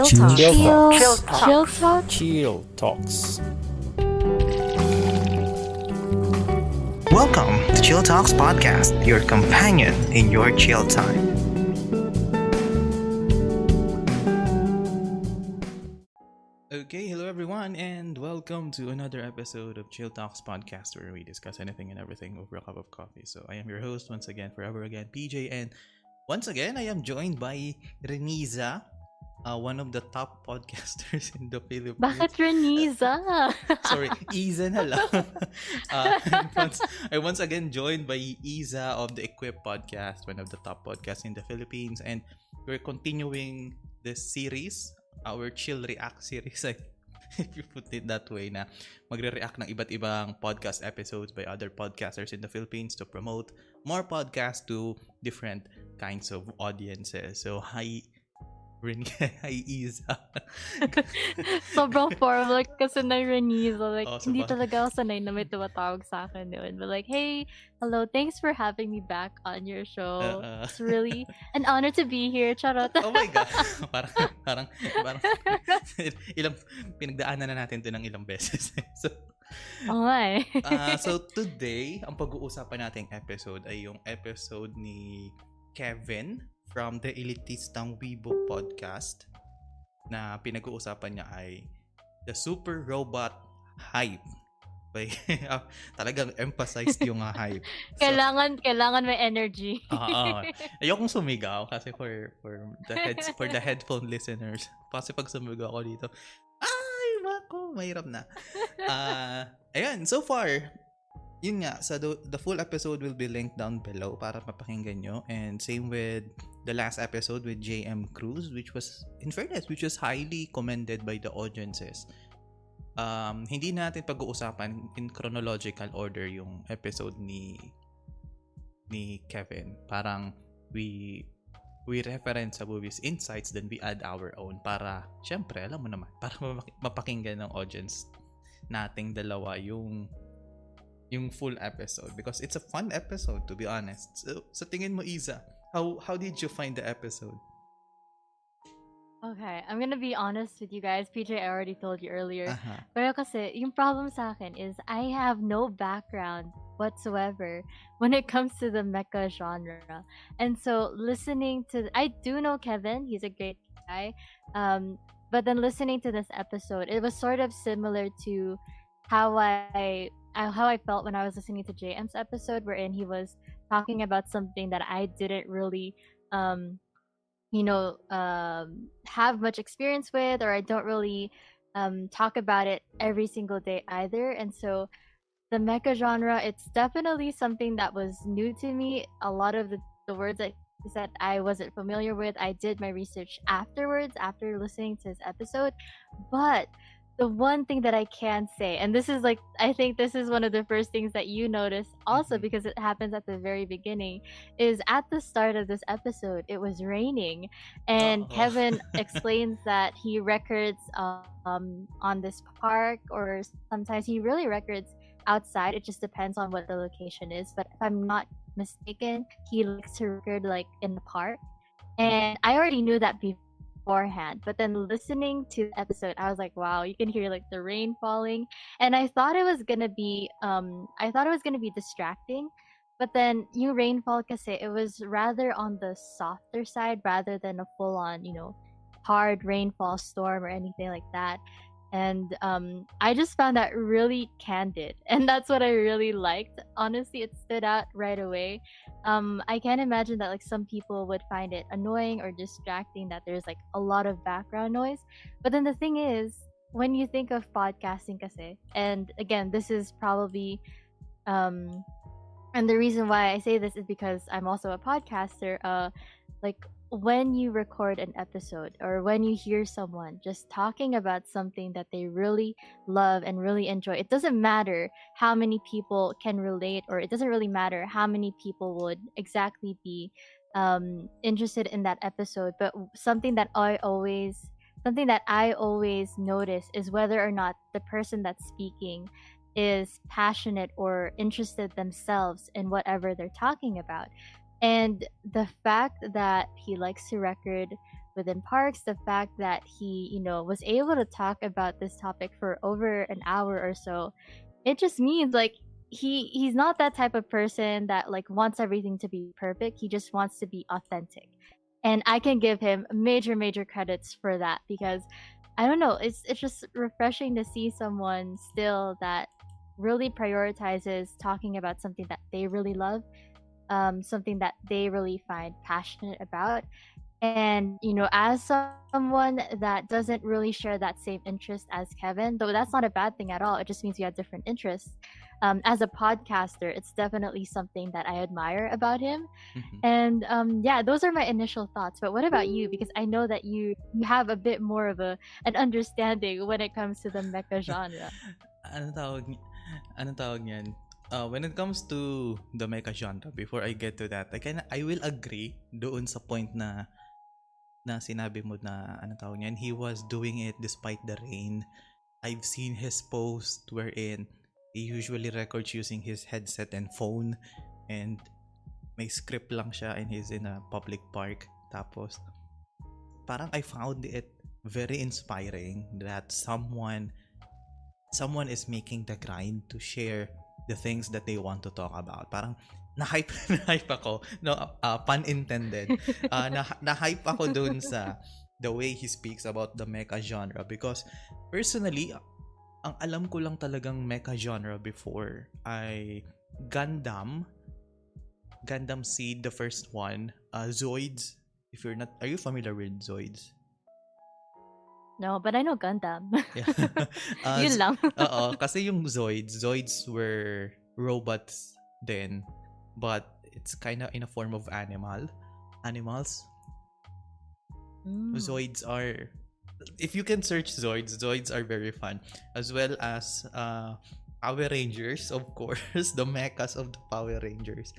Chill Talk. Chill Talk. Chill Talks. Welcome to Chill Talks Podcast, your companion in your chill time. Okay, hello everyone, and welcome to another episode of Chill Talks Podcast, where we discuss anything and everything over a cup of coffee. So I am your host once again, forever again, PJ, and once again I am joined by Reniza, one of the top podcasters in the Philippines. Bakit Reniza? Sorry, Iza na lang. I once again joined by Iza of the Equip Podcast, one of the top podcasts in the Philippines, and we're continuing this series, our Chill React series, if you put it that way, na magre-react ng iba't ibang podcast episodes by other podcasters in the Philippines to promote more podcasts to different kinds of audiences. So, hi, Iza. Sobrang formal kasi na Reniza. Like, Oh, hindi sabag- talaga ako sanay na may tumatawag sa akin noon. But like, hey, hello, thanks for having me back on your show. It's really an honor to be here. Charot. Oh my God. parang ilang pinagdaanan na natin 'to ng ilang beses. So, Oo nga eh. so today, ang pag-uusapan nating episode ay yung episode ni Kevin from the Elitistang Weibo podcast, na pinag-uusapan niya ay the super robot hype. Talagang emphasized yung hype. So, Kailangan may energy. ayokong sumigaw kasi for the headphone listeners. Kasi pag sumigaw ako dito, ay, wako, mahirap na. Ayan, so far, yun nga, so the full episode will be linked down below para mapakinggan nyo. And same with the last episode with JM Cruz, which was, in fairness, which was highly commended by the audiences. Hindi natin pag-uusapan in chronological order yung episode ni Kevin. Parang we reference sa movies insights, then we add our own para, syempre, alam mo naman, para mapakinggan ng audience nating dalawa yung full episode, because it's a fun episode, to be honest. So, sa tingin mo, Iza, how did you find the episode? Okay, I'm gonna be honest with you guys. PJ, I already told you earlier. Aha. Pero kasi, yung problem sa akin is I have no background whatsoever when it comes to the mecha genre. And so listening to, I do know Kevin, he's a great guy. But then listening to this episode, it was sort of similar to how I felt when I was listening to JM's episode, wherein he was talking about something that I didn't really have much experience with, or I don't really talk about it every single day either. And so the mecha genre, it's definitely something that was new to me. A lot of the words that he said I wasn't familiar with. I did my research afterwards, after listening to his episode. But the one thing that I can say, and this is like, I think this is one of the first things that you notice also, Mhm. because it happens at the very beginning, is at the start of this episode, it was raining. And Uh-oh. Kevin explains that he records on this park, or sometimes he really records outside. It just depends on what the location is. But if I'm not mistaken, he likes to record like in the park. And I already knew that beforehand, but then listening to the episode, I was like, wow, you can hear like the rain falling. And I thought it was gonna be distracting. But then yung rainfall kasi, it was rather on the softer side rather than a full on, hard rainfall storm or anything like that. And I just found that really candid, and that's what I really liked. Honestly, it stood out right away. I can't imagine that like some people would find it annoying or distracting that there's like a lot of background noise. But then the thing is, when you think of podcasting kasi, and again, this is probably and the reason why I say this is because I'm also a podcaster. Like when you record an episode, or when you hear someone just talking about something that they really love and really enjoy, it doesn't matter how many people can relate, or it doesn't really matter how many people would exactly be interested in that episode. But something that I always notice is whether or not the person that's speaking is passionate or interested themselves in whatever they're talking about. And the fact that he likes to record within Parks, the fact that he, was able to talk about this topic for over an hour or so, it just means like he's not that type of person that like wants everything to be perfect. He just wants to be authentic. And I can give him major credits for that because I don't know, it's just refreshing to see someone still that really prioritizes talking about something that they really love, something that they really find passionate about. And, as someone that doesn't really share that same interest as Kevin, though that's not a bad thing at all, it just means you have different interests. As a podcaster, it's definitely something that I admire about him. Mhm. And yeah, those are my initial thoughts. But what about you? Because I know that you have a bit more of an understanding when it comes to the mecha genre. Anong tawag, anong tawag niyan? When it comes to the mecha genre, before I get to that, I will agree doon sa point na sinabi mo na anong tawag niyan, he was doing it despite the rain. I've seen his post wherein he usually records using his headset and phone, and may script lang siya and he's in a public park. Tapos parang I found it very inspiring that someone is making the grind to share the things that they want to talk about. Parang na-hype, na-hype ako. No, pun intended. Na-hype ako dun sa the way he speaks about the mecha genre because personally, ang alam ko lang talagang mecha genre before ay Gundam Seed, the first one, Zoids. If you're not, are you familiar with Zoids? No, but I know Gundam. Yeah. Yun lang. Oo, kasi yung Zoids were robots then, but it's kind of in a form of animals. Mm. Zoids are, if you can search Zoids are very fun, as well as Power Rangers, of course, the mechas of the Power Rangers.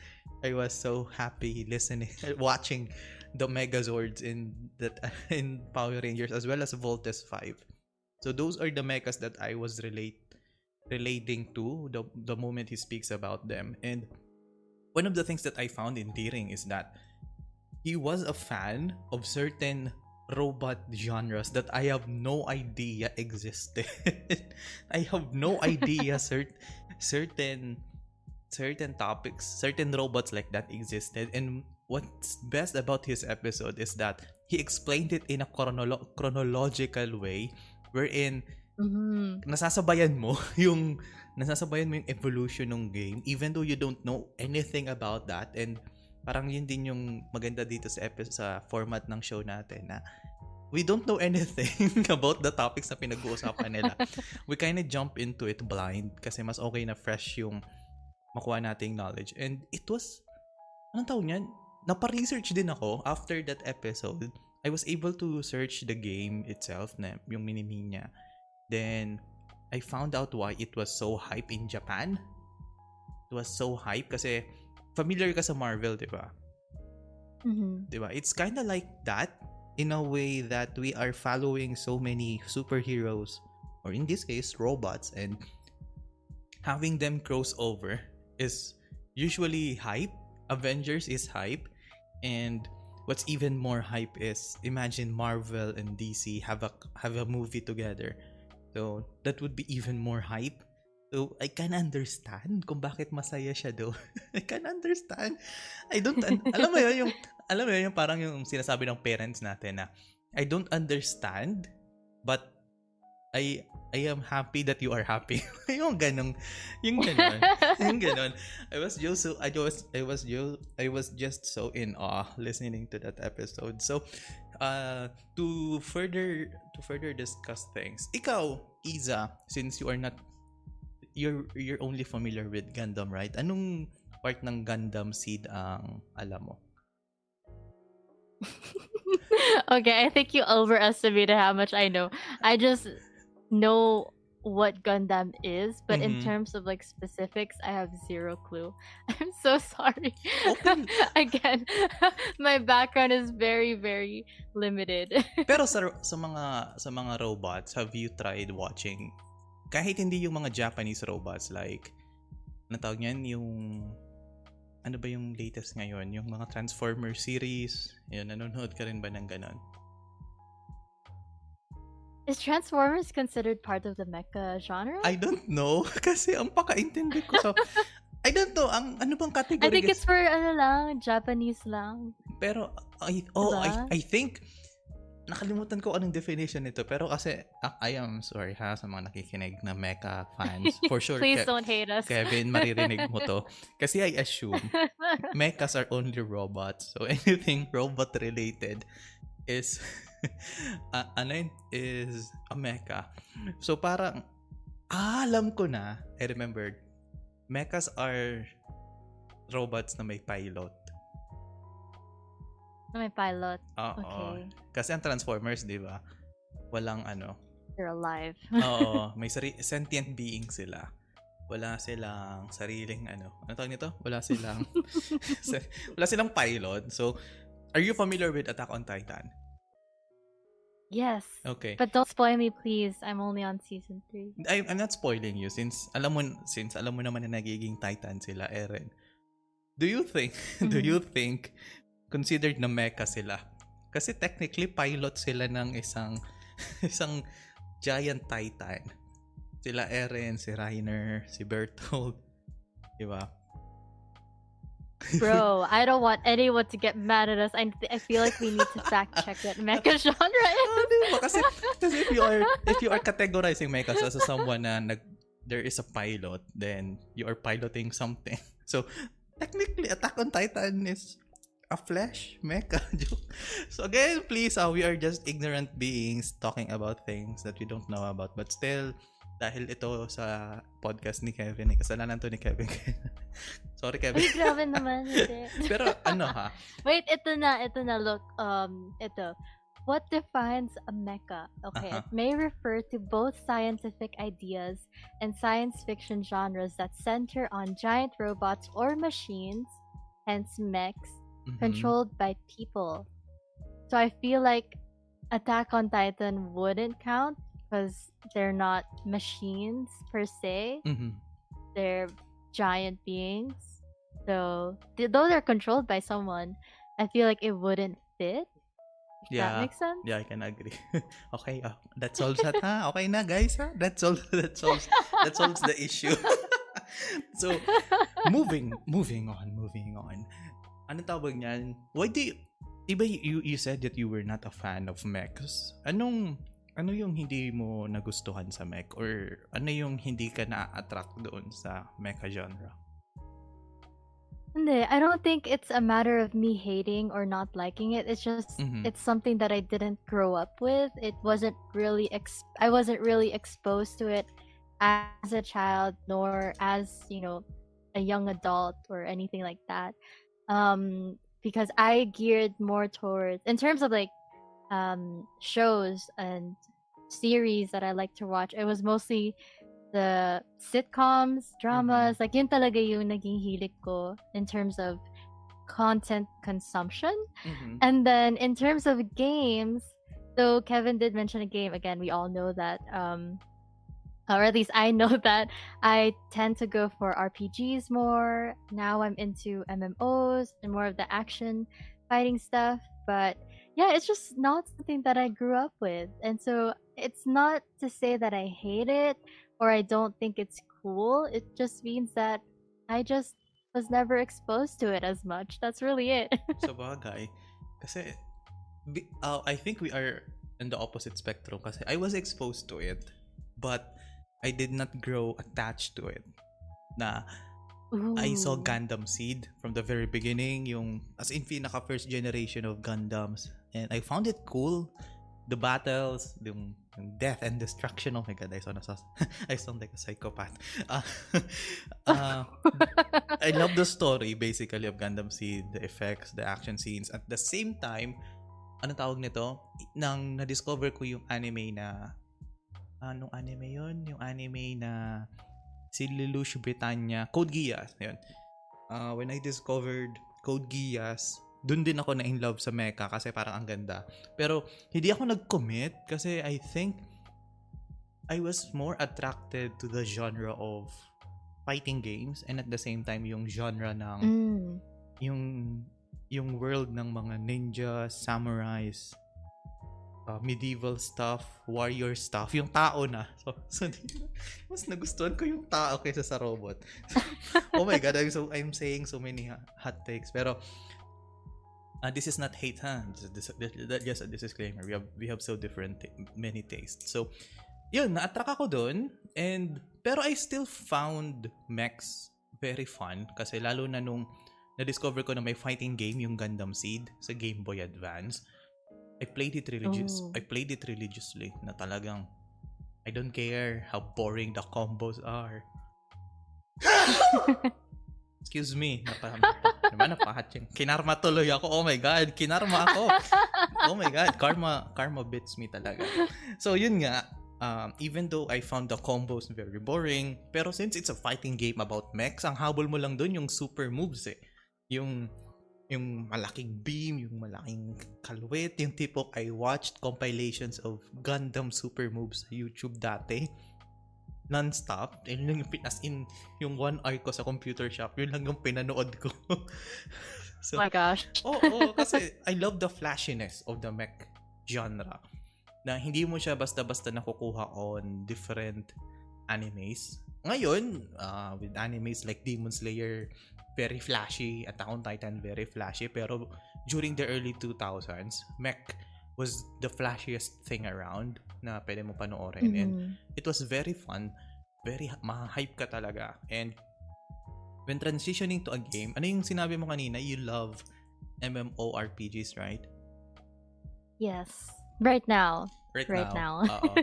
I was so happy watching the Megazords in Power Rangers, as well as Voltes 5. So those are the mechas that I was relating to the moment he speaks about them. And one of the things that I found endearing is that he was a fan of certain robot genres that I have no idea existed. I have no idea certain topics, certain robots like that existed. And what's best about his episode is that he explained it in a chronological way wherein nasasabayan mo yung evolution ng game even though you don't know anything about that. And parang yun din yung maganda dito sa format ng show natin na we don't know anything about the topics na pinag-uusapan nila. We kind of jump into it blind kasi mas okay na fresh yung makuha nating knowledge. And it was, anong tawag niyan? Napa-research din ako after that episode. I was able to search the game itself, na yung mini-me niya. Then, I found out why it was so hype in Japan. It was so hype kasi familiar ka sa Marvel, di ba? Mm-hmm. Di ba? It's kind of like that in a way that we are following so many superheroes, or in this case, robots, and having them cross over is usually hype. Avengers is hype, and what's even more hype is imagine Marvel and DC have a movie together. So that would be even more hype. So I can understand kung bakit masaya siya do. I can understand. Alam mo yun yung parang yung sinasabi ng parents natin na I don't understand but I am happy that you are happy. yung ganon. I was just so in awe listening to that episode. So, to further discuss things. Ikaw, Iza, since you're only familiar with Gundam, right? Anong part ng Gundam Seed ang alam mo? Okay, I think you overestimated how much I know. I just know what Gundam is, but in terms of like specifics, I have zero clue. I'm so sorry. Okay. Again, my background is very, very limited. Pero sa mga robots, have you tried watching kahit hindi yung mga Japanese robots like natawag niyan yung ano ba yung latest ngayon? Yung mga Transformer series. Yun, nanonood ka rin ba ng ganon? Is Transformers considered part of the mecha genre? I don't know. Kasi ang pakaintindi ko sa... I don't know. Ano bang I category? think it's for Japanese lang. Pero, Diba? I think, nakalimutan ko anong definition nito. Pero kasi, I am sorry ha, sa mga nakikinig na mecha fans. For sure, Please don't hate us. Kevin, maririnig mo to. Kasi I assume, mechas are only robots. So, anything robot-related is, is a mecha. So, parang, alam ko na, I remembered, mechas are robots na may pilot. May pilot. Oo. Okay. Kasi ang Transformers, di ba? Walang ano. They're alive. Oo. May sentient being sila. Wala silang sariling ano. Ano tawag nito? Wala silang wala silang pilot. So, are you familiar with Attack on Titan? Yes. Okay. But don't spoil me, please. I'm only on season 3. I'm not spoiling you since alam mo naman na nagiging Titan sila, Eren. Do you think considered na mecha sila? Kasi technically pilot sila ng isang giant Titan. Sila Eren, si Reiner, si Bertold, di ba? Bro, I don't want anyone to get mad at us. I feel like we need to fact check what mecha genre is. Diba? Kasi if you are categorizing mechas as someone na there is a pilot, then you are piloting something. So technically, Attack on Titan is a flesh mecha. So again, please, we are just ignorant beings talking about things that we don't know about. But still, dahil ito sa podcast ni Kevin, kasalanan to ni Kevin. Sorry, Kevin. Uy, grabe naman. Hindi. Pero ano ha? Wait, ito na. Look, ito. What defines a mecha? Okay, Uh-huh. it may refer to both scientific ideas and science fiction genres that center on giant robots or machines, hence mechs, Mhm. controlled by people. So I feel like Attack on Titan wouldn't count because they're not machines per se. Mhm. They're giant beings. So though they're controlled by someone, I feel like it wouldn't fit. If Yeah. that makes sense. Yeah, I can agree. Okay, that solves that, ha? Okay na, guys, ha? That solves the issue. So, moving on. Ano tawag niyan? Why do you, diba you said that you were not a fan of mechs? Ano yung hindi mo nagustuhan sa mech? Or ano yung hindi ka na-attract doon sa mecha genre? Hindi, I don't think it's a matter of me hating or not liking it. It's just Mhm. it's something that I didn't grow up with. It wasn't really I wasn't really exposed to it as a child nor as, a young adult or anything like that. Because I geared more towards in terms of like shows and series that I like to watch. It was mostly the sitcoms, dramas, like yun talaga yung naging hilig ko in terms of content consumption. Mhm. And then in terms of games, though Kevin did mention a game, again, we all know that, or at least I know that I tend to go for RPGs more. Now I'm into MMOs and more of the action fighting stuff. But yeah, it's just not something that I grew up with. And so it's not to say that I hate it or I don't think it's cool. It just means that I just was never exposed to it as much. That's really it. Sa bagay. Kasi, I think we are in the opposite spectrum kasi I was exposed to it, but I did not grow attached to it. Na, I saw Ooh. Gundam Seed from the very beginning, yung, as in, pinaka first generation of Gundams. And I found it cool. The battles, yung death and destruction. Oh my god, I sound like a psychopath. I love the story basically of Gundam Seed, the effects, the action scenes. At the same time, anong tawag nito? Nang na-discover ko yung anime na anong anime yun? Yung anime na si Lelouch Britannia, Code Geass. Yun. When I discovered Code Geass, dun din ako na in love sa mecha kasi parang ang ganda. Pero hindi ako nag-commit kasi I think I was more attracted to the genre of fighting games and at the same time yung genre ng yung world ng mga ninjas, samurais. medieval stuff, warrior stuff, yung tao na. So mas nagustuhan ko yung tao kaysa sa robot. Oh my god, I'm saying so many hot takes. Pero this is not hate, huh? Just a disclaimer. We have so different many tastes. So yun, na-attract ako doon, pero I still found mechs very fun kasi lalo na nung na-discover ko na may fighting game, yung Gundam Seed sa Game Boy Advance. I played it religiously na talagang I don't care how boring the combos are. Excuse me. Napahat yung kinarma tuloy ako. Oh my god, kinarma ako. Oh my god, karma bits me talaga. So yun nga, even though I found the combos very boring, pero since it's a fighting game about mechs, ang habol mo lang dun yung super moves eh. Yung malaking beam, yung malaking kalwit, yung tipo I watched compilations of Gundam super moves sa YouTube dati. Non-stop. As in, yung 1 hour ko sa computer shop, yun lang yung pinanood ko. So, Oh my gosh. Oo, kasi I love the flashiness of the mech genre. Na hindi mo siya basta-basta nakukuha on different animes. Ngayon, with animes like Demon Slayer, very flashy, Attack on Titan, very flashy, pero during the early 2000s, mech was the flashiest thing around na pwede mo panoorin. And it was very fun, very ma-hype ka talaga. And when transitioning to a game, ano yung sinabi mo kanina? You love MMORPGs, right? Yes. Right now. Right now. Oo.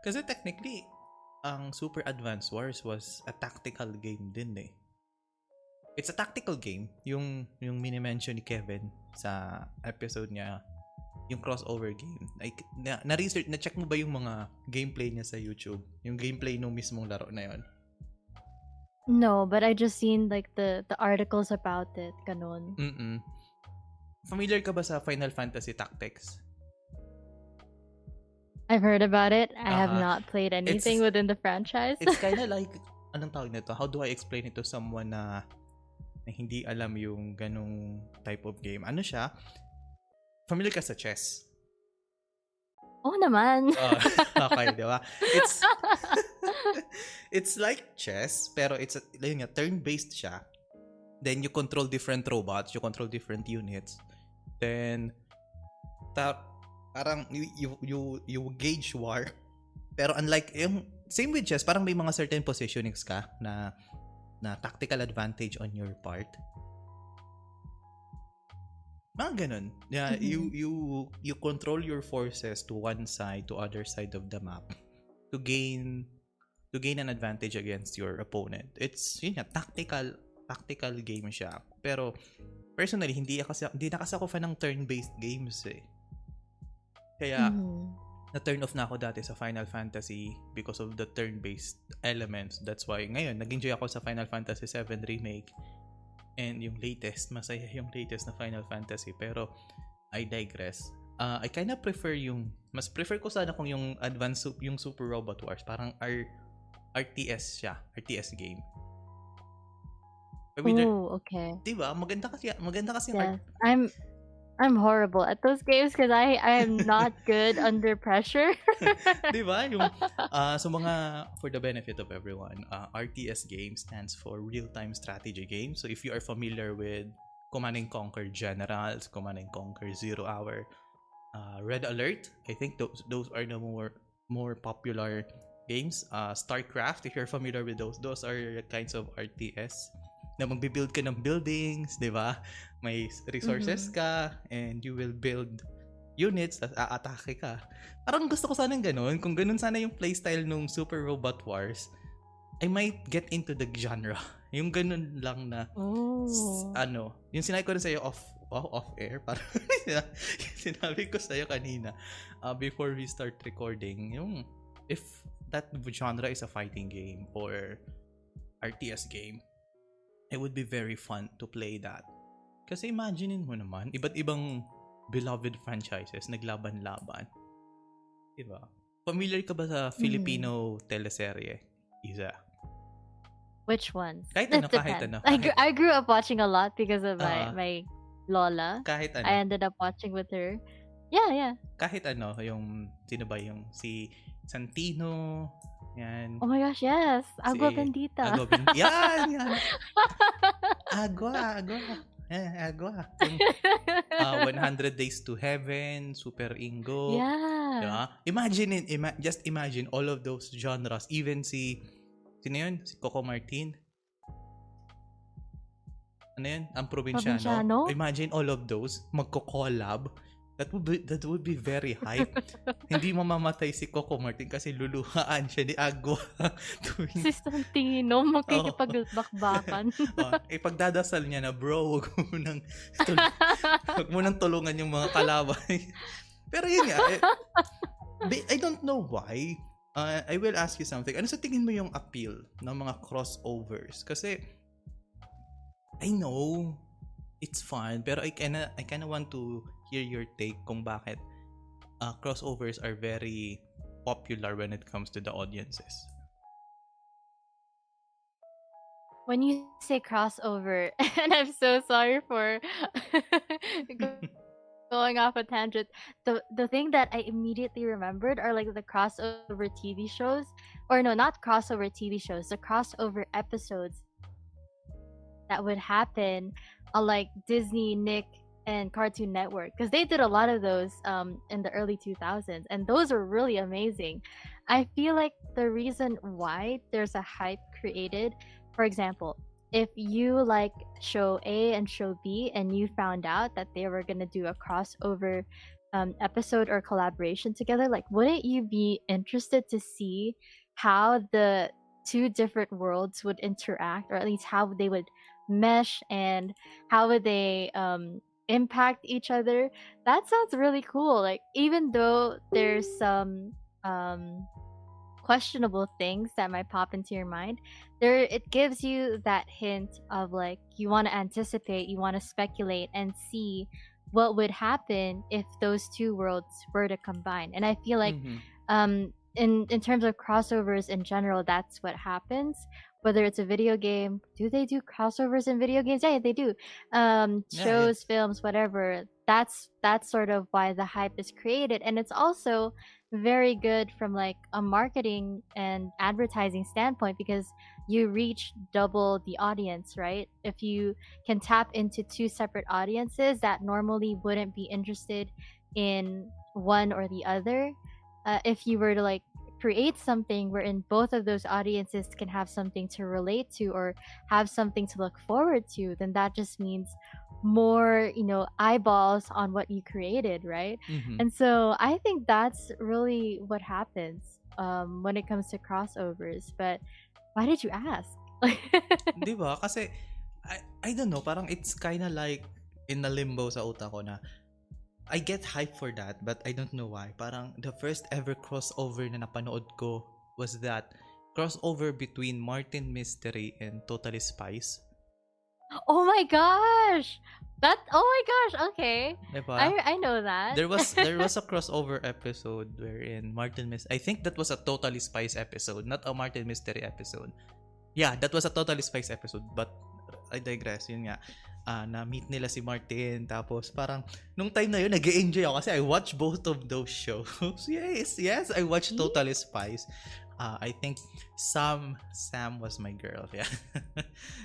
Kasi technically, ang Super Advance Wars was a tactical game din eh. It's a tactical game. Yung mini-mention ni Kevin sa episode niya, yung crossover game. Like, na-research, na-check mo ba yung mga gameplay niya sa YouTube? Yung gameplay nung mismong laro na yon? No, but I just seen like the articles about it, kanon. Familiar ka ba sa Final Fantasy Tactics? I've heard about it. I have not played anything within the franchise. It's kind of like, anong tawag nito? How do I explain it to someone na hindi alam yung ganong type of game? Ano siya? Familiar ka sa chess? Oh naman. Okay, di ba? It's like chess, pero it's turn-based siya. Then you control different robots, you control different units. Then parang you gauge war. Pero unlike yung same with chess, parang may mga certain positionings ka na tactical advantage on your part. Mga ganun. Yeah, you control your forces to one side, to other side of the map to gain an advantage against your opponent. It's yun nga, tactical game siya. Pero personally, hindi na kasi ako fan ng turn-based games eh. Kaya na-turn off na ako dati sa Final Fantasy because of the turn-based elements. That's why ngayon, nag-enjoy ako sa Final Fantasy 7 Remake. And yung latest, masaya yung latest na Final Fantasy. Pero, I digress. I kinda prefer mas prefer ko sana kung yung advanced, yung Super Robot Wars. Parang RTS siya. RTS game. Oh, okay. Diba? Maganda kasi yes. I'm horrible at those games because I am not good under pressure. Diba? Yung for the benefit of everyone, RTS game stands for real-time strategy game. So if you are familiar with Command & Conquer Generals, Command & Conquer Zero Hour, Red Alert, I think those are the more popular games. StarCraft, if you're familiar with those are kinds of RTS na magbi-build ka ng buildings, di ba? May resources ka and you will build units at aatake ka. Parang gusto ko sanang ganun. Kung ganun sana yung playstyle nung Super Robot Wars, I might get into the genre. Yung ganun lang na yung sinabi ko rin sa'yo off air, parang sinabi ko sa'yo kanina before we start recording, yung if that genre is a fighting game or RTS game, it would be very fun to play that. Kasi imaginein mo naman, iba't ibang beloved franchises naglaban-laban. Diba? Familiar ka ba sa Filipino teleserye, Isa? Which ones? Kahit ano. I grew up watching a lot because of my lola. Kahit ano. I ended up watching with her. Yeah. Kahit ano, yung, sino ba yung si Santino, yan, Oh my gosh, yes. Agua si Bendita. Agua yan. Agua. Agua. Yung 100 Days to Heaven, Super Ingo. Yeah. Diba? Just imagine all of those genres. Even sino yun? Si Coco Martin. Ano yun? Ang probinsyano. Probinsyano? Imagine all of those magko-collab. That would be very hype. Hindi mamamatay si Coco Martin kasi luluhaan siya ni Agua. Si Santino, makikipagbakbakan. Ipagdadasal niya na, bro, wag mo nang tulungan yung mga kalaban. Pero yun nga, I don't know why. I will ask you something. Ano sa tingin mo yung appeal ng mga crossovers? Kasi, I know, it's fun, pero I kinda want to hear your take kung bakit crossovers are very popular when it comes to the audiences. When you say crossover, and I'm so sorry for going off a tangent, the thing that I immediately remembered are like the crossover TV shows, or no, not crossover TV shows, the crossover episodes that would happen on like Disney, Nick, and Cartoon Network, because they did a lot of those in the early 2000s, and those were really amazing. I feel like the reason why there's a hype created, for example, if you like show A and show B and you found out that they were going to do a crossover episode or collaboration together, like wouldn't you be interested to see how the two different worlds would interact, or at least how they would mesh and how would they impact each other? That sounds really cool. Like even though there's some questionable things that might pop into your mind, it gives you that hint of like you want to anticipate, you want to speculate and see what would happen if those two worlds were to combine. And I feel like in terms of crossovers in general, that's what happens. Whether it's a video game, do they do crossovers in video games? Yeah, they do. Shows, films, whatever. That's sort of why the hype is created, and it's also very good from like a marketing and advertising standpoint, because you reach double the audience, right? If you can tap into two separate audiences that normally wouldn't be interested in one or the other, if you were to like create something wherein both of those audiences can have something to relate to or have something to look forward to, then that just means more, eyeballs on what you created, right? And so I think that's really what happens when it comes to crossovers. But why did you ask? Di ba? Kasi, I don't know, parang it's kind of like in the limbo sa utak ko na I get hype for that, but I don't know why. Parang the first ever crossover na napanood ko was that crossover between Martin Mystery and Totally Spies. Oh my gosh! Okay. Diba? I know that. There was a crossover episode wherein Martin I think that was a Totally Spies episode, not a Martin Mystery episode. Yeah, that was a Totally Spies episode, but I digress. Yun nga. Na-meet nila si Martin, tapos parang nung time na yun nag-enjoy ako kasi I watched both of those shows. yes, I watched Totally Spies. I think Sam was my girl. Yeah.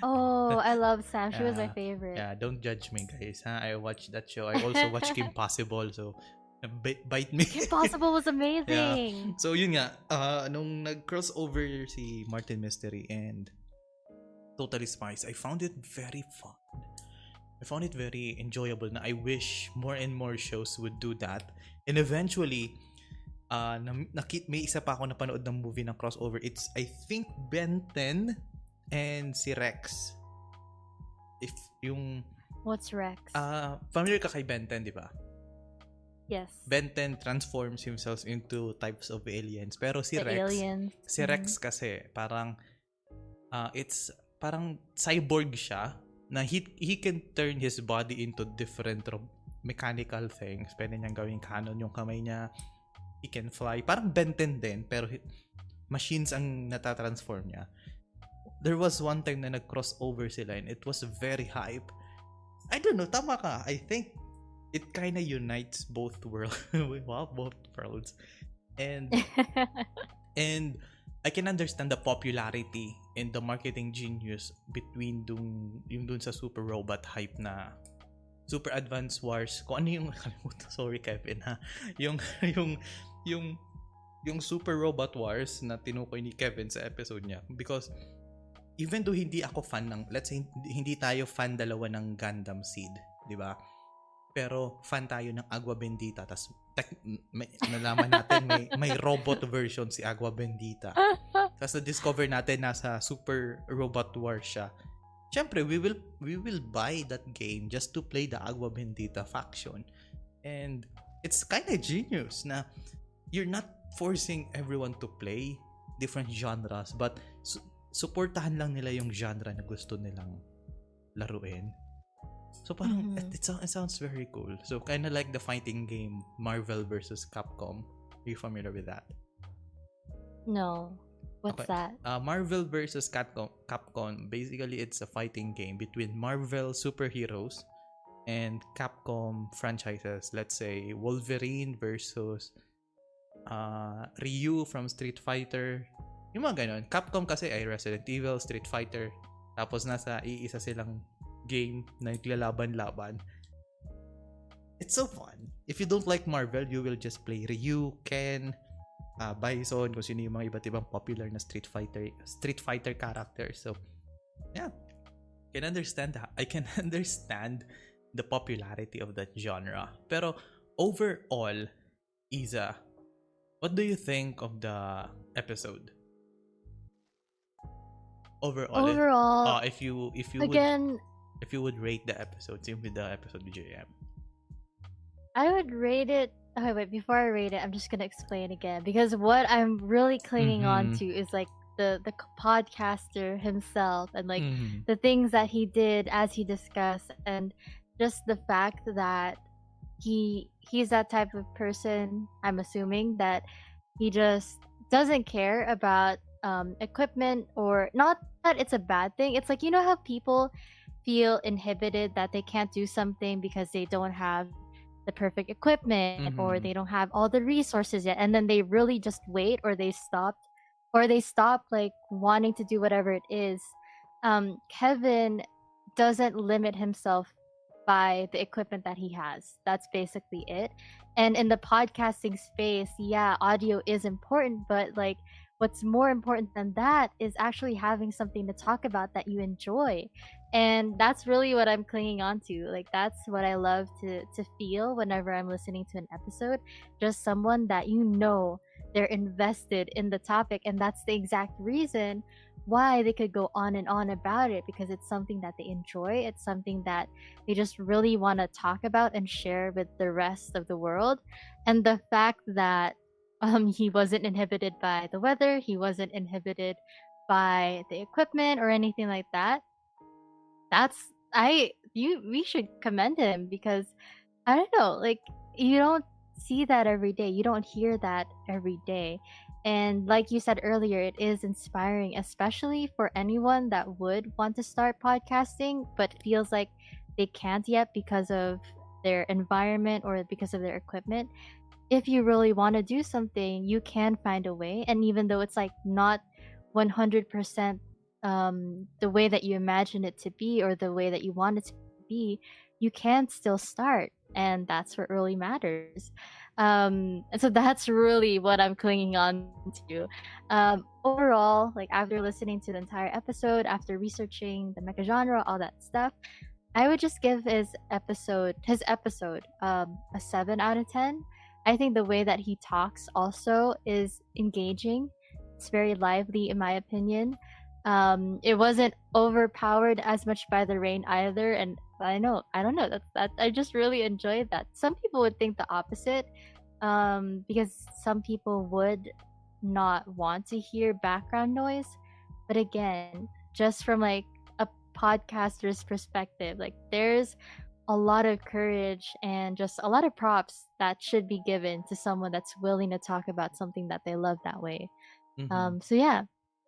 Oh, I love Sam. She was my favorite. Yeah, don't judge me, guys. I watched that show. I also watched Kim Possible, so bite me. Kim Possible was amazing. Yeah. So yun nga, nung nag-crossover si Martin Mystery and Totally Spies, I found it very fun. I found it very enjoyable na I wish more and more shows would do that. And eventually, may isa pa ako napanood ng movie ng crossover. It's, I think, Ben 10 and si Rex. What's Rex? Familiar ka kay Ben 10, di ba? Yes. Ben 10 transforms himself into types of aliens. Pero si The Rex, aliens. Rex kasi parang it's parang cyborg siya na he can turn his body into different mechanical things. Pwede niyang gawing cannon yung kamay niya. He can fly. Parang Ben 10 din, pero machines ang natatransform niya. There was one time na nag-crossover sila and it was very hype. I don't know, tama ka. I think it kind of unites both worlds. Wow, both worlds. And and I can understand the popularity and the marketing genius between yung dun sa Super Robot hype na Super Advance Wars. Kung ano yung nakalimutan. Sorry Kevin ha. Yung yung yung yung Super Robot Wars na tinukoy ni Kevin sa episode niya, because even though hindi ako fan ng, let's say hindi tayo fan dalawa ng Gundam Seed, di ba? Pero fan tayo ng Agua Bendita, tas nalaman natin may robot version si Agua Bendita. Tapos na-discover natin nasa Super Robot Wars siya. Siyempre, we will buy that game just to play the Agua Bendita faction. And it's kind of genius na you're not forcing everyone to play different genres, but supportahan lang nila yung genre na gusto nilang laruin. So parang it sounds very cool. So kind of like the fighting game Marvel versus Capcom. Are you familiar with that? No. What's that? Marvel versus Capcom. Basically, it's a fighting game between Marvel superheroes and Capcom franchises. Let's say Wolverine versus Ryu from Street Fighter. Yung mga ganon. Capcom kasi ay Resident Evil, Street Fighter. Tapos nasa iisa silang game na naglalaban-laban. It's so fun. If you don't like Marvel, you will just play Ryu, Ken, Bison, kung sino yung mga iba't ibang popular na Street Fighter characters. So, yeah. I can understand the popularity of that genre. Pero overall, Iza, what do you think of the episode? Overall, if you again, if you would rate the episode, same with the episode with JM. I would rate it. Okay, wait. Before I rate it, I'm just gonna explain again, because what I'm really clinging on to is like the podcaster himself, and like the things that he did as he discussed, and just the fact that he's that type of person. I'm assuming that he just doesn't care about equipment, or not that it's a bad thing. It's like, you know how people feel inhibited that they can't do something because they don't have the perfect equipment, or they don't have all the resources yet, and then they really just wait, or they stop like wanting to do whatever it is. Kevin doesn't limit himself by the equipment that he has. That's basically it. And in the podcasting space, yeah, audio is important, but like what's more important than that is actually having something to talk about that you enjoy. And that's really what I'm clinging on to. Like, that's what I love to feel whenever I'm listening to an episode. Just someone that you know they're invested in the topic, and that's the exact reason why they could go on and on about it, because it's something that they enjoy. It's something that they just really want to talk about and share with the rest of the world. And the fact that he wasn't inhibited by the weather, he wasn't inhibited by the equipment or anything like that. We should commend him, because I don't know, like, you don't see that every day. You don't hear that every day. And like you said earlier, it is inspiring, especially for anyone that would want to start podcasting but feels like they can't yet because of their environment or because of their equipment. If you really want to do something, you can find a way. And even though it's like not 100% the way that you imagine it to be, or the way that you want it to be, you can still start. And that's what really matters. And so that's really what I'm clinging on to. Overall, like, after listening to the entire episode, after researching the mecha genre, all that stuff, I would just give his episode a 7 out of 10. I think the way that he talks also is engaging. It's very lively, in my opinion. It wasn't overpowered as much by the rain either, and I don't know. That I just really enjoyed that. Some people would think the opposite, because some people would not want to hear background noise. But again, just from like a podcaster's perspective, like, there's a lot of courage and just a lot of props that should be given to someone that's willing to talk about something that they love that way. So yeah,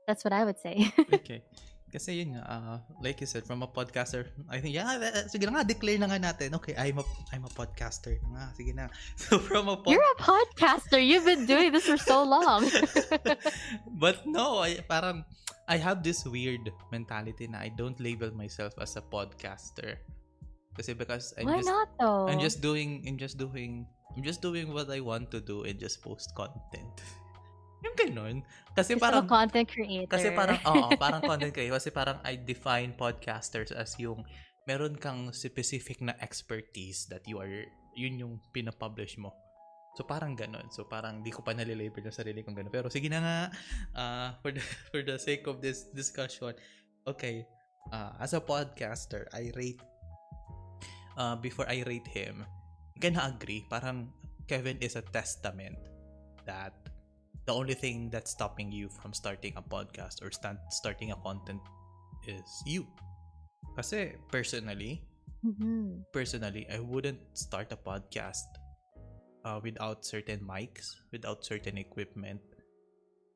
that's what I would say. Okay. Kasi yun nga, like you said, from a podcaster, I think, yeah, sige na nga, declare na nga natin. Okay, I'm a podcaster. Nga, sige na. So from a You're a podcaster. You've been doing this for so long. But no, I have this weird mentality na I don't label myself as a podcaster. Kasi because Why not though? I'm just doing what I want to do and just post content. Yung ganun. Kasi Just parang a content creator. Kasi parang, parang content creator. Kasi parang I define podcasters as yung meron kang specific na expertise that yun yung pinapublish mo. So parang ganun. So parang di ko pa nalilabel na sarili kong ganun. Pero sige na nga, for the sake of this discussion, okay, as a podcaster, I rate, before I rate him, I can agree, parang Kevin is a testament that the only thing that's stopping you from starting a podcast or starting a content is you. Kasi personally, I wouldn't start a podcast without certain mics, without certain equipment.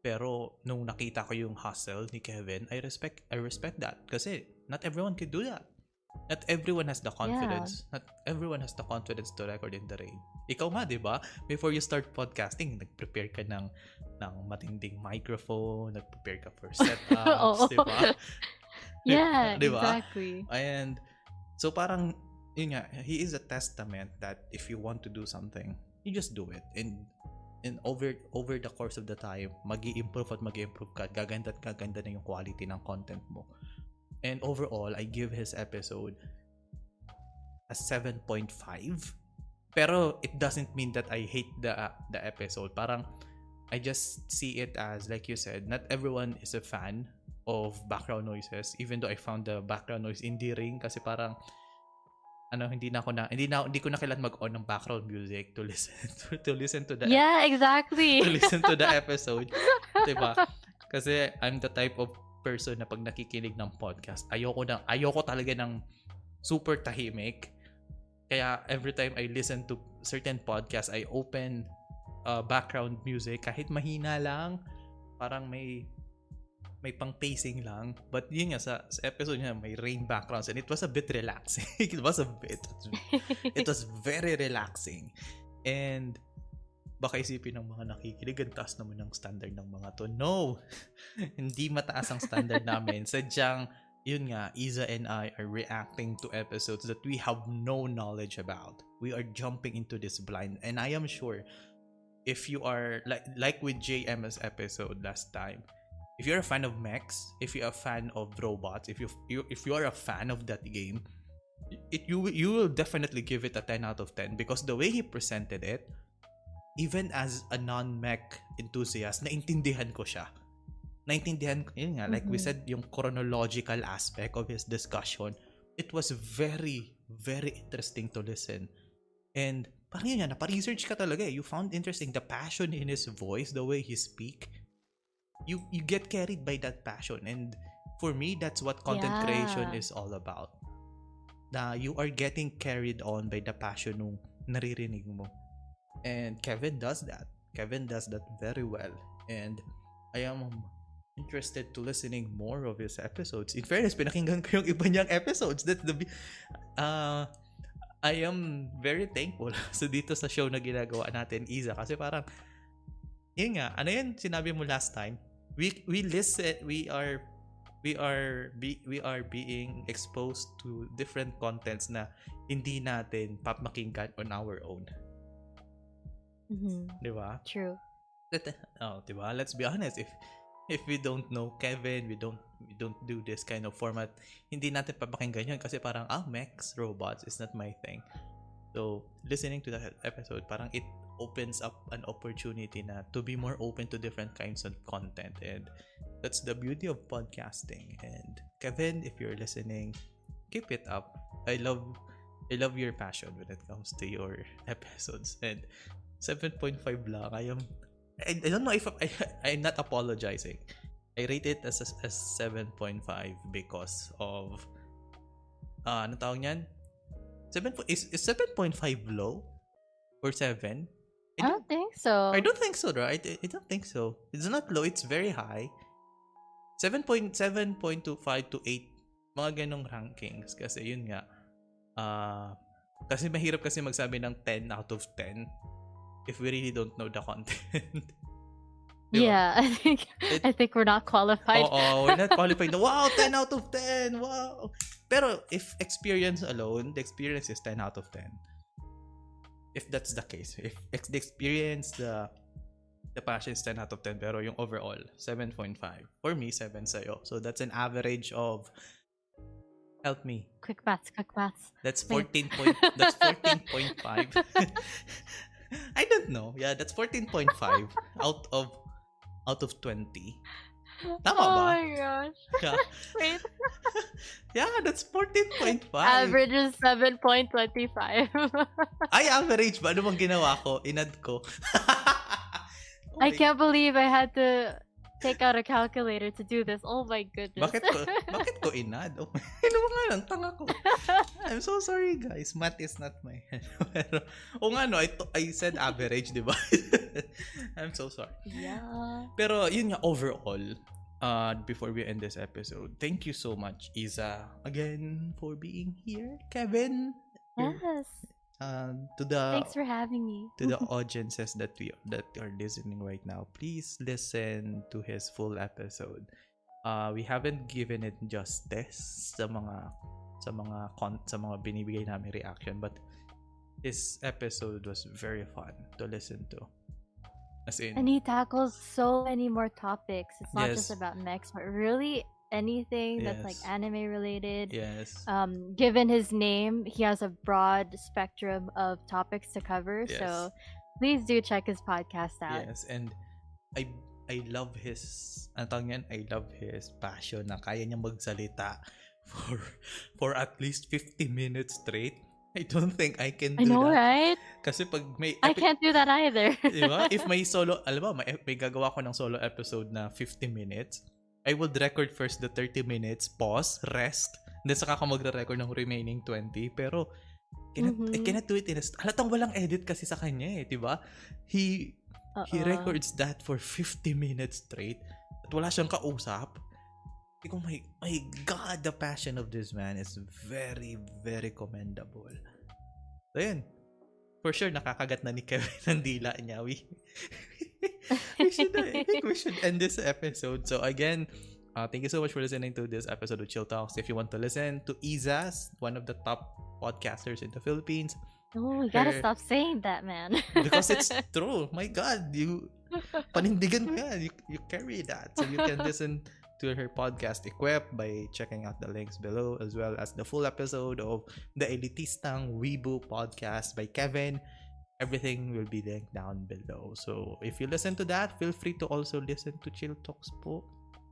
Pero nung nakita ko yung hustle ni Kevin, I respect that. Kasi not everyone can do that. Not everyone has the confidence. Yeah. Not everyone has the confidence to record in the rain. Ikaw nga, di ba? Before you start podcasting, nag-prepare ka ng matinding microphone, nag-prepare ka for setups, di ba? Yeah, diba? Exactly. And so parang, yun nga, he is a testament that if you want to do something, you just do it. And over the course of the time, mag-i-improve ka, gaganda na yung quality ng content mo. And overall, I give his episode a 7.5. Pero it doesn't mean that I hate the episode. Parang I just see it as, like you said, not everyone is a fan of background noises. Even though I found the background noise endearing kasi parang hindi ko na kailan mag-on ng background music to listen to the Yeah, exactly. to listen to the episode. Diba? Kasi I'm the type of person na pag nakikinig ng podcast, ayoko talaga ng super tahimik. Kaya every time I listen to certain podcasts, I open background music kahit mahina lang, parang may pang-pacing lang. But yun nga, sa episode niya, may rain backgrounds and it was a bit relaxing. It was very relaxing. And baka isipin ng mga nakikinig, ang taas naman ng standard ng mga to. No! Hindi mataas ang standard namin. Sadyang, yun nga, Iza and I are reacting to episodes that we have no knowledge about. We are jumping into this blind. And I am sure, if you are, like with JM's episode last time, if you're a fan of mechs, if you're a fan of robots, if you are a fan of that game, you will definitely give it a 10 out of 10 because the way he presented it, even as a non-mech enthusiast, naintindihan ko siya. Yun nga, like we said, yung chronological aspect of his discussion, it was very, very interesting to listen. And parang yun nga, napa-research ka talaga eh. You found interesting the passion in his voice, the way he speak. You get carried by that passion. And for me, that's what content creation is all about. Na you are getting carried on by the passion nung naririnig mo. And Kevin does that. Kevin does that very well. And I am interested to listening more of his episodes. In fairness, pinakinggan ko yung iba niyang episodes. That's I am very thankful dito sa show na ginagawa natin, Iza. Kasi parang, yun nga, ano yun sinabi mo last time? We listen, we are being exposed to different contents na hindi natin papakinggan on our own. Diba? True. Diba? Let's be honest. If we don't know Kevin, we don't do this kind of format, hindi natin papakinggan yun kasi parang, mechs, robots is not my thing. So, listening to that episode, parang it opens up an opportunity na to be more open to different kinds of content. And that's the beauty of podcasting. And Kevin, if you're listening, keep it up. I love your passion when it comes to your episodes. And 7.5 lang. I don't know if I'm not apologizing. I rate it as 7.5 because of ano tawag niyan? Is 7.5 low or 7? I don't think so. I don't think so, right? I don't think so. It's not low. It's very high. 7.7.25 to 8, mga ganong rankings. Kasi yun nga, kasi mahirap kasi magsabi ng 10 out of 10 if we really don't know the content. Di ba? Yeah, I think we're not qualified. Oo, we're not qualified. Wow, 10 out of 10. Wow. Pero if experience alone, the experience is 10 out of 10. If that's the case. If the experience, the passion is 10 out of 10, pero yung overall, 7.5. For me, 7 sa'yo. So that's an average of, help me. Quick maths. That's Wait. 14.5. I don't know. Yeah, that's 14.5 out of 20. Tama Oh ba? my gosh. Yeah. Wait. Yeah, that's 14.5. Average is 7.25. Ay, average ba? Ano bang ginawa ko? Inad ko. Oh I my- can't believe I had to take out a calculator to do this. Oh my goodness. Bakit ko inad? Oh, ano nga lang, tanga ko. I'm so sorry, guys. Math is not my Pero, nga no, I said average, di ba? I'm so sorry. Yeah. Pero yun nga, overall, before we end this episode, thank you so much, Isa, again, for being here. Kevin, Yes. to the Thanks for having me. to the audiences that are listening right now, please listen to his full episode. We haven't given it justice sa mga binibigay namin reaction, but this episode was very fun to listen to. As in, And he tackles so many more topics. It's not just Yes. about mechs, but really anything that's like Yes. anime related. yes, Given his name, he has a broad spectrum of topics to cover. Yes. So please do check his podcast out. yes, and I love his, ang tawag niyan, I love his passion na kaya niya magsalita for at least 50 minutes straight. I don't think I can do I know, that. right? Kasi pag may I can't do that either. Diba? If may solo, alam mo, may gagawa ko ng solo episode na 50 minutes, I would record first the 30 minutes, pause, rest, then saka ako magre-record ng remaining 20. Pero, I cannot do it in a... Halatang walang edit kasi sa kanya diba? He records that for 50 minutes straight at wala siyang kausap. Like, oh my God, the passion of this man is very, very commendable. So, yun. For sure, nakakagat na ni Kevin ang dila niya. I think we should end this episode. So, again, thank you so much for listening to this episode of Chill Talks. If you want to listen to Izas, one of the top podcasters in the Philippines, Oh, you gotta Her- stop saying that, man. because it's true. My God, you panindigan mo yan. You carry that. So you can listen to her podcast Equip by checking out the links below, as well as the full episode of the Elitistang Weibo podcast by Kevin. Everything will be linked down below. So if you listen to that, feel free to also listen to Chill Talks po.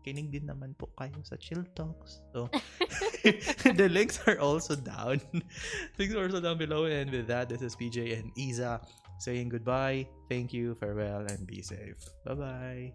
Kinig din naman po kayo sa Chill Talks. So the links are also down. Links are also down below. And with that, this is PJ and Iza saying goodbye. Thank you, farewell, and be safe. Bye-bye.